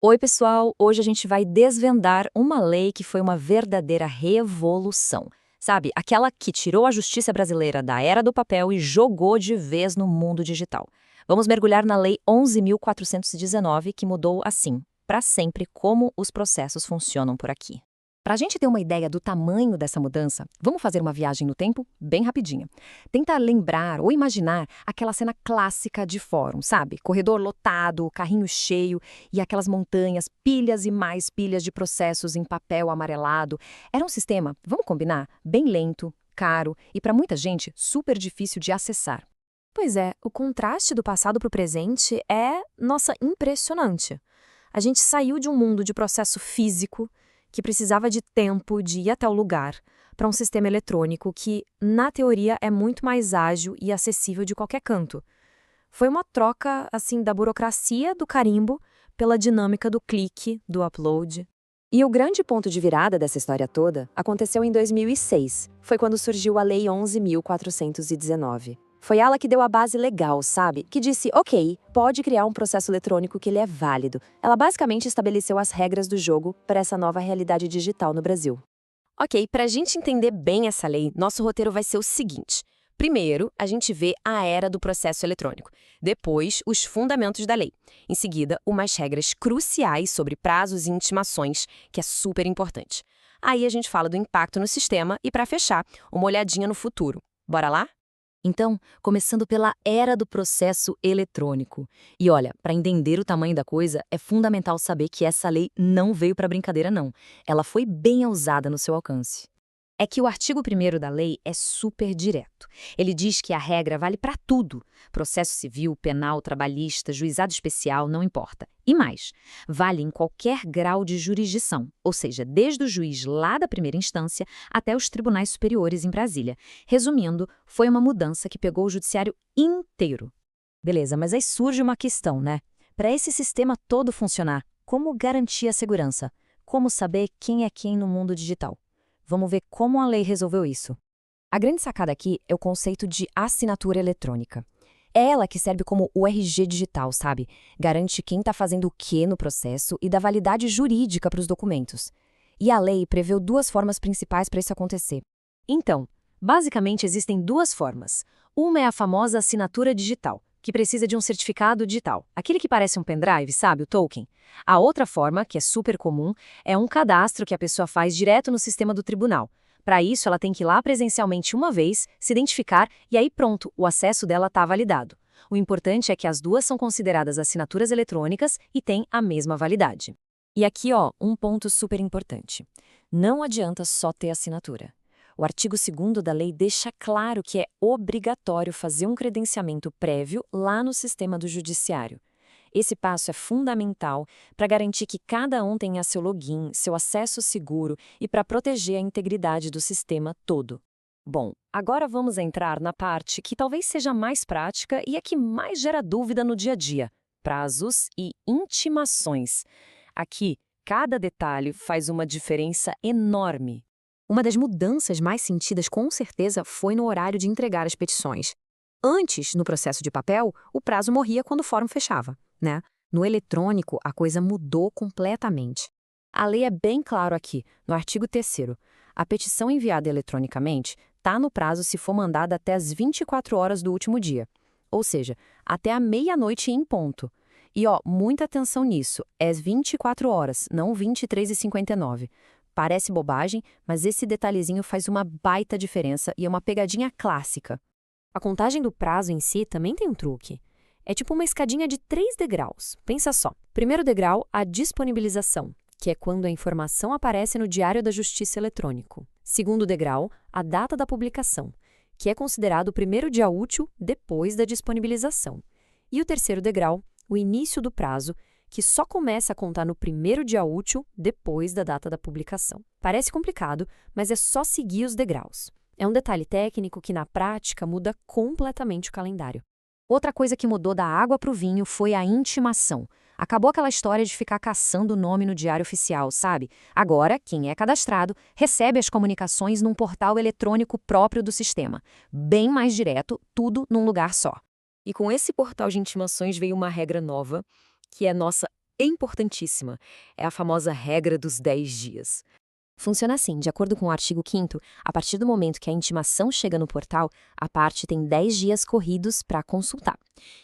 Oi, pessoal! Hoje a gente vai desvendar uma lei que foi uma verdadeira revolução. Sabe, aquela que tirou a justiça brasileira da era do papel e jogou de vez no mundo digital. Vamos mergulhar na Lei 11.419, que mudou, assim, para sempre, como os processos funcionam por aqui. Para a gente ter uma ideia do tamanho dessa mudança, vamos fazer uma viagem no tempo bem rapidinha. Tenta lembrar ou imaginar aquela cena clássica de fórum, sabe? Corredor lotado, carrinho cheio e aquelas montanhas, pilhas e mais pilhas de processos em papel amarelado. Era um sistema, vamos combinar, bem lento, caro e para muita gente super difícil de acessar. Pois é, o contraste do passado para o presente é, nossa, impressionante. A gente saiu de um mundo de processo físico, que precisava de tempo de ir até o lugar, para um sistema eletrônico que, na teoria, é muito mais ágil e acessível de qualquer canto. Foi uma troca, assim, da burocracia do carimbo pela dinâmica do clique, do upload. E o grande ponto de virada dessa história toda aconteceu em 2006. Foi quando surgiu a Lei 11.419. Foi ela que deu a base legal, sabe? Que disse, ok, pode criar um processo eletrônico que ele é válido. Ela basicamente estabeleceu as regras do jogo para essa nova realidade digital no Brasil. Ok, para a gente entender bem essa lei, nosso roteiro vai ser o seguinte. Primeiro, a gente vê a era do processo eletrônico. Depois, os fundamentos da lei. Em seguida, umas regras cruciais sobre prazos e intimações, que é super importante. Aí a gente fala do impacto no sistema e, para fechar, uma olhadinha no futuro. Bora lá? Então, começando pela era do processo eletrônico. E olha, para entender o tamanho da coisa, é fundamental saber que essa lei não veio para brincadeira, não. Ela foi bem ousada no seu alcance. É que o artigo 1º da lei é super direto. Ele diz que a regra vale para tudo. Processo civil, penal, trabalhista, juizado especial, não importa. E mais, vale em qualquer grau de jurisdição, ou seja, desde o juiz lá da primeira instância até os tribunais superiores em Brasília. Resumindo, foi uma mudança que pegou o judiciário inteiro. Beleza, mas aí surge uma questão, né? Para esse sistema todo funcionar, como garantir a segurança? Como saber quem é quem no mundo digital? Vamos ver como a lei resolveu isso. A grande sacada aqui é o conceito de assinatura eletrônica. É ela que serve como o RG digital, sabe? Garante quem está fazendo o quê no processo e dá validade jurídica para os documentos. E a lei preveu duas formas principais para isso acontecer. Então, basicamente existem duas formas. Uma é a famosa assinatura digital, que precisa de um certificado digital, aquele que parece um pendrive, sabe, o token. A outra forma, que é super comum, é um cadastro que a pessoa faz direto no sistema do tribunal. Para isso, ela tem que ir lá presencialmente uma vez, se identificar e aí pronto, o acesso dela está validado. O importante é que as duas são consideradas assinaturas eletrônicas e têm a mesma validade. E aqui, ó, um ponto super importante. Não adianta só ter assinatura. O artigo 2º da lei deixa claro que é obrigatório fazer um credenciamento prévio lá no sistema do judiciário. Esse passo é fundamental para garantir que cada um tenha seu login, seu acesso seguro e para proteger a integridade do sistema todo. Bom, agora vamos entrar na parte que talvez seja mais prática e a que mais gera dúvida no dia a dia: prazos e intimações. Aqui, cada detalhe faz uma diferença enorme. Uma das mudanças mais sentidas, com certeza, foi no horário de entregar as petições. Antes, no processo de papel, o prazo morria quando o fórum fechava, né? No eletrônico, a coisa mudou completamente. A lei é bem claro aqui, no artigo 3º. A petição enviada eletronicamente está no prazo se for mandada até as 24 horas do último dia, ou seja, até a meia-noite em ponto. E, ó, muita atenção nisso, é 24 horas, não 23h59. Parece bobagem, mas esse detalhezinho faz uma baita diferença e é uma pegadinha clássica. A contagem do prazo em si também tem um truque. É tipo uma escadinha de 3 degraus. Pensa só. Primeiro degrau, a disponibilização, que é quando a informação aparece no Diário da Justiça eletrônico. Segundo degrau, a data da publicação, que é considerado o primeiro dia útil depois da disponibilização. E o terceiro degrau, o início do prazo, que só começa a contar no primeiro dia útil depois da data da publicação. Parece complicado, mas é só seguir os degraus. É um detalhe técnico que, na prática, muda completamente o calendário. Outra coisa que mudou da água para o vinho foi a intimação. Acabou aquela história de ficar caçando o nome no diário oficial, sabe? Agora, quem é cadastrado recebe as comunicações num portal eletrônico próprio do sistema. Bem mais direto, tudo num lugar só. E com esse portal de intimações veio uma regra nova, que é nossa importantíssima. É a famosa regra dos 10 dias. Funciona assim, de acordo com o artigo 5º, a partir do momento que a intimação chega no portal, a parte tem 10 dias corridos para consultar.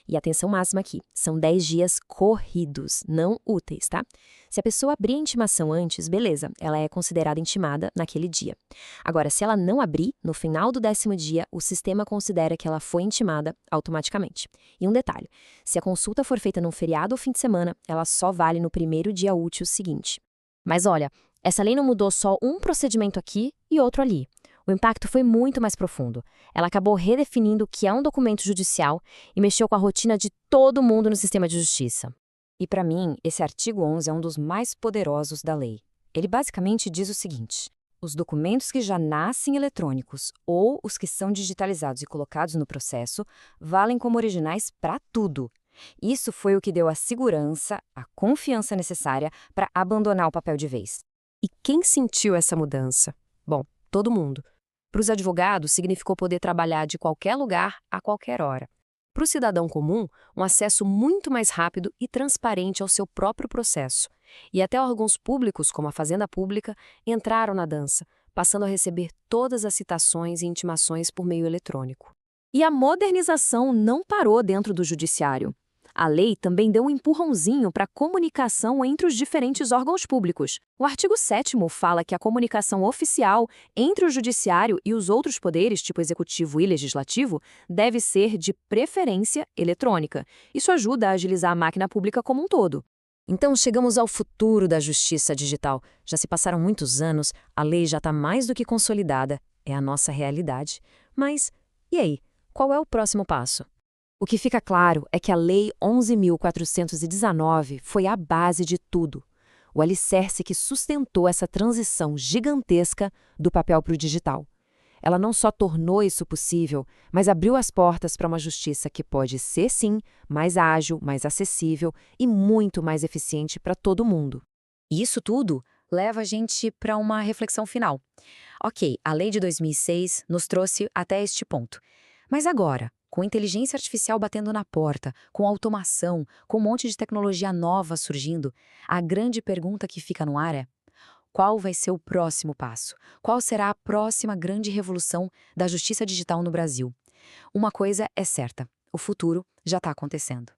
E atenção máxima aqui, são 10 dias corridos, não úteis, tá? Se a pessoa abrir a intimação antes, beleza, ela é considerada intimada naquele dia. Agora, se ela não abrir, no final do 10º dia, o sistema considera que ela foi intimada automaticamente. E um detalhe, se a consulta for feita num feriado ou fim de semana, ela só vale no primeiro dia útil seguinte. Mas olha, essa lei não mudou só um procedimento aqui e outro ali. O impacto foi muito mais profundo. Ela acabou redefinindo o que é um documento judicial e mexeu com a rotina de todo mundo no sistema de justiça. E para mim, esse artigo 11 é um dos mais poderosos da lei. Ele basicamente diz o seguinte: os documentos que já nascem eletrônicos ou os que são digitalizados e colocados no processo valem como originais para tudo. Isso foi o que deu a segurança, a confiança necessária para abandonar o papel de vez. E quem sentiu essa mudança? Bom, todo mundo. Para os advogados, significou poder trabalhar de qualquer lugar, a qualquer hora. Para o cidadão comum, um acesso muito mais rápido e transparente ao seu próprio processo. E até órgãos públicos, como a Fazenda Pública, entraram na dança, passando a receber todas as citações e intimações por meio eletrônico. E a modernização não parou dentro do judiciário. A lei também deu um empurrãozinho para a comunicação entre os diferentes órgãos públicos. O artigo 7º fala que a comunicação oficial entre o judiciário e os outros poderes, tipo executivo e legislativo, deve ser de preferência eletrônica. Isso ajuda a agilizar a máquina pública como um todo. Então chegamos ao futuro da justiça digital. Já se passaram muitos anos, a lei já está mais do que consolidada, é a nossa realidade. Mas, e aí, qual é o próximo passo? O que fica claro é que a Lei 11.419 foi a base de tudo. O alicerce que sustentou essa transição gigantesca do papel para o digital. Ela não só tornou isso possível, mas abriu as portas para uma justiça que pode ser, sim, mais ágil, mais acessível e muito mais eficiente para todo mundo. E isso tudo leva a gente para uma reflexão final. Ok, a lei de 2006 nos trouxe até este ponto. Mas agora, com inteligência artificial batendo na porta, com automação, com um monte de tecnologia nova surgindo, a grande pergunta que fica no ar é: qual vai ser o próximo passo? Qual será a próxima grande revolução da justiça digital no Brasil? Uma coisa é certa: o futuro já está acontecendo.